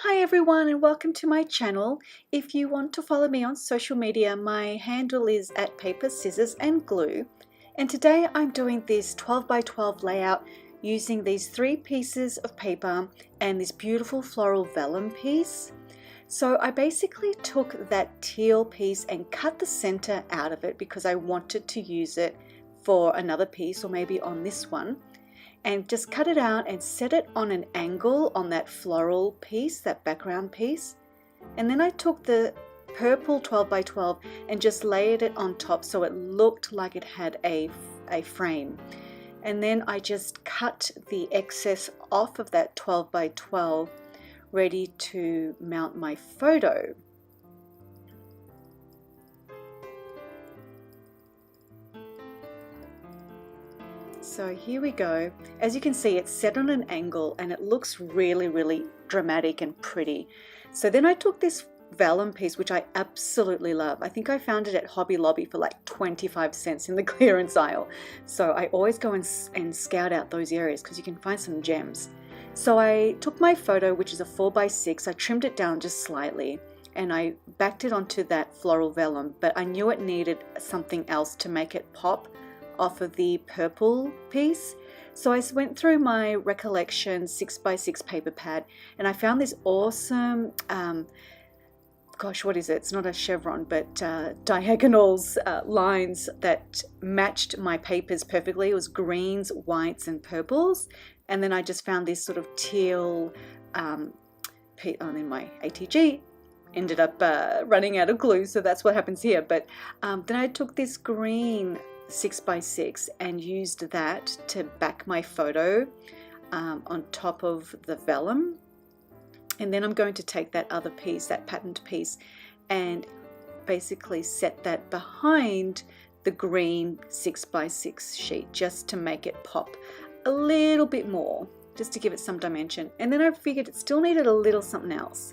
Hi everyone and welcome to my channel. If you want to follow me on social media, my handle is at paper, scissors and glue. And today I'm doing this 12 by 12 layout using these 3 pieces of paper and this beautiful floral vellum piece. So I basically took that teal piece and cut the center out of it because I wanted to use it for another piece or maybe on this one. And just cut it out and set it on an angle on that floral piece, that background piece. And then I took the purple 12 by 12 and just layered it on top so it looked like it had a frame. And then I just cut the excess off of that 12 by 12 ready to mount my photo. So here we go. As you can see, it's set on an angle and it looks really dramatic and pretty. So then I took this vellum piece, which I absolutely love. I think I found it at Hobby Lobby for like 25 cents in the clearance aisle. So I always go and scout out those areas because you can find some gems. So I took my photo, which is a 4 by 6, I trimmed it down just slightly and I backed it onto that floral vellum, but I knew it needed something else to make it pop off of the purple piece. So I went through my Recollection 6 by 6 paper pad and I found this awesome, gosh, what is it? It's not a chevron, but diagonals, lines that matched my papers perfectly. It was greens, whites, and purples. And then I just found this sort of teal, and then my ATG ended up running out of glue, so that's what happens here. But then I took this green 6 by 6 and used that to back my photo on top of the vellum. And then I'm going to take that other piece, that patterned piece, and basically set that behind the green 6 by 6 sheet just to make it pop a little bit more, just to give it some dimension. And then I figured it still needed a little something else.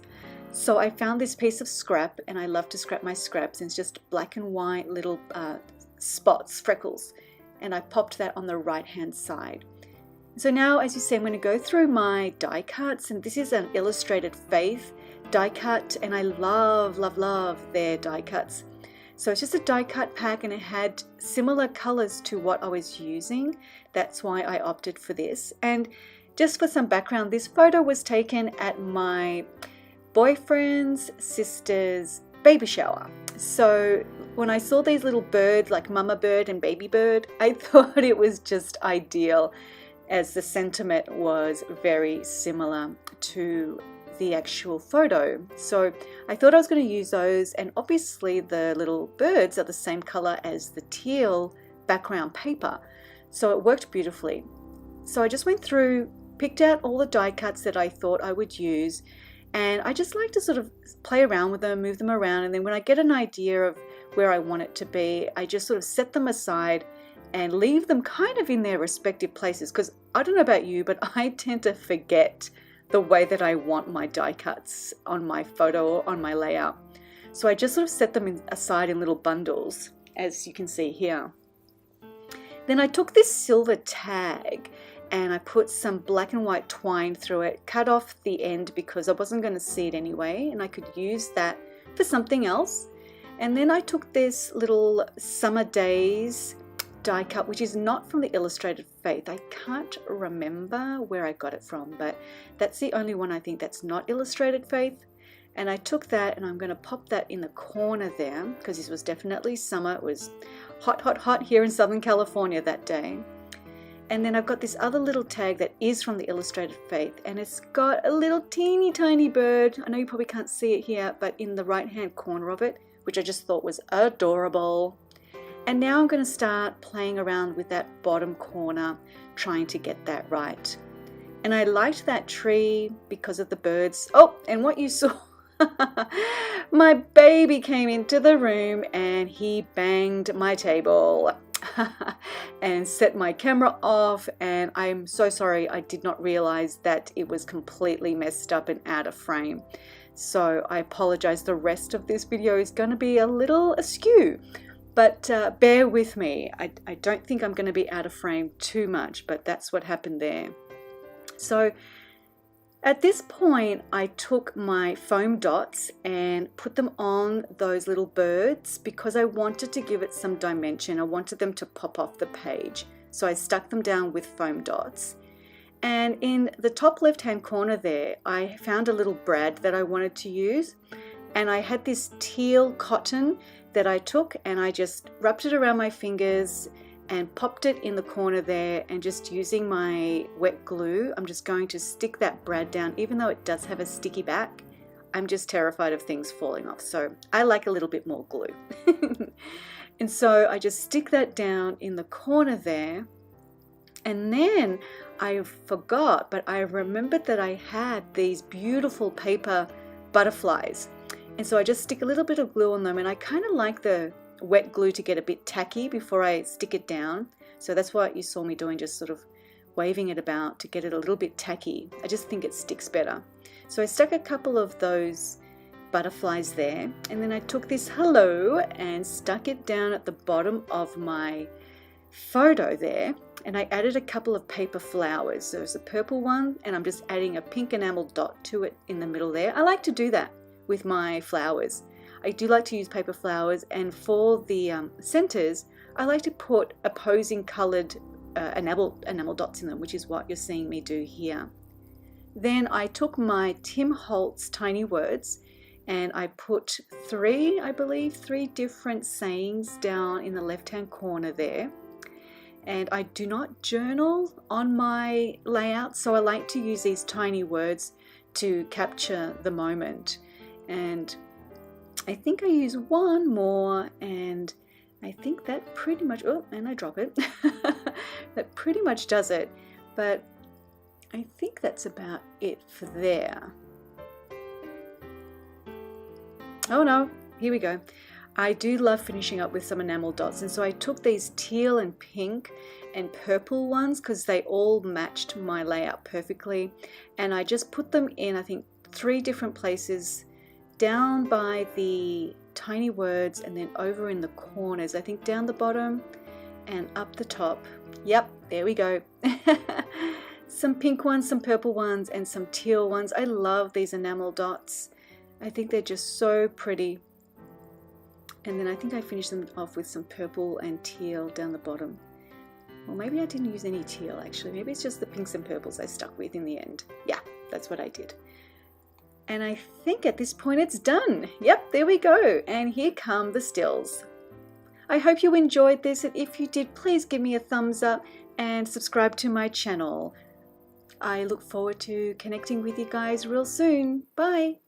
So I found this piece of scrap, and I love to scrap my scraps, and it's just black and white little spots, freckles, and I popped that on the right hand side. So now, as you see, I'm going to go through my die cuts, and this is an Illustrated Faith die cut, and I love their die cuts. So it's just a die cut pack and it had similar colors to what I was using. That's why I opted for this. And just for some background, this photo was taken at my boyfriend's sister's baby shower. So when I saw these little birds like mama bird and baby bird, I thought it was just ideal, as the sentiment was very similar to the actual photo. So I thought I was going to use those, and obviously the little birds are the same color as the teal background paper, so it worked beautifully. So I just went through, picked out all the die cuts that I thought I would use, and I just like to sort of play around with them, move them around, and then when I get an idea of where I want it to be, I just sort of set them aside and leave them kind of in their respective places, because I don't know about you, but I tend to forget the way that I want my die cuts on my photo or on my layout. So I just sort of set them aside in little bundles, as you can see here. Then I took this silver tag and I put some black and white twine through it, cut off the end because I wasn't going to see it anyway, and I could use that for something else. And then I took this little Summer Days die cut, which is not from the Illustrated Faith. I can't remember where I got it from, but that's the only one I think that's not Illustrated Faith. And I took that and I'm going to pop that in the corner there because this was definitely summer. It was hot here in Southern California that day. And then I've got this other little tag that is from the Illustrated Faith, and it's got a little teeny tiny bird. I know you probably can't see it here, but in the right hand corner of it, which I just thought was adorable. And now I'm going to start playing around with that bottom corner, trying to get that right. And I liked that tree because of the birds. Oh, and what you saw, my baby came into the room and he banged my table and set my camera off. And I'm so sorry, I did not realize that it was completely messed up and out of frame. So I apologize. The rest of this video is going to be a little askew. But bear with me. I don't think I'm going to be out of frame too much, but that's what happened there. So At this point, I took my foam dots and put them on those little birds because I wanted to give it some dimension. I wanted them to pop off the page. So I stuck them down with foam dots. And in the top left-hand corner there, I found a little brad that I wanted to use. And I had this teal cotton that I took and I just wrapped it around my fingers and popped it in the corner there, and just using my wet glue, I'm just going to stick that brad down. Even though it does have a sticky back, I'm just terrified of things falling off. So I like a little bit more glue. And so I just stick that down in the corner there. And then I forgot, but I remembered that I had these beautiful paper butterflies. And so I just stick a little bit of glue on them, and I kind of like the wet glue to get a bit tacky before I stick it down. So that's what you saw me doing, just sort of waving it about to get it a little bit tacky. I just think it sticks better. So I stuck a couple of those butterflies there, and then I took this hello and stuck it down at the bottom of my photo there, and I added a couple of paper flowers. So there's a purple one, and I'm just adding a pink enamel dot to it in the middle there. I like to do that with my flowers. I do like to use paper flowers, and for the centers, I like to put opposing colored enamel dots in them, which is what you're seeing me do here. Then I took my Tim Holtz Tiny Words and I put three different sayings down in the left-hand corner there. And I do not journal on my layout, so I like to use these tiny words to capture the moment. And I think I use one more, and I think that pretty much, oh, and I drop it. That pretty much does it. But I think that's about it for there. Oh no, here we go. I do love finishing up with some enamel dots, and so I took these teal and pink and purple ones because they all matched my layout perfectly, and I just put them in, I think, 3 different places, down by the tiny words and then over in the corners, I think down the bottom and up the top. Yep, there we go. Some pink ones, some purple ones, and some teal ones. I love these enamel dots. I think they're just so pretty. And then I think I finished them off with some purple and teal down the bottom. Or maybe I didn't use any teal actually. Maybe it's just the pinks and purples I stuck with in the end. Yeah, that's what I did. And I think at this point it's done. Yep, there we go. And here come the stills. I hope you enjoyed this, and if you did, please give me a thumbs up and subscribe to my channel. I look forward to connecting with you guys real soon. Bye.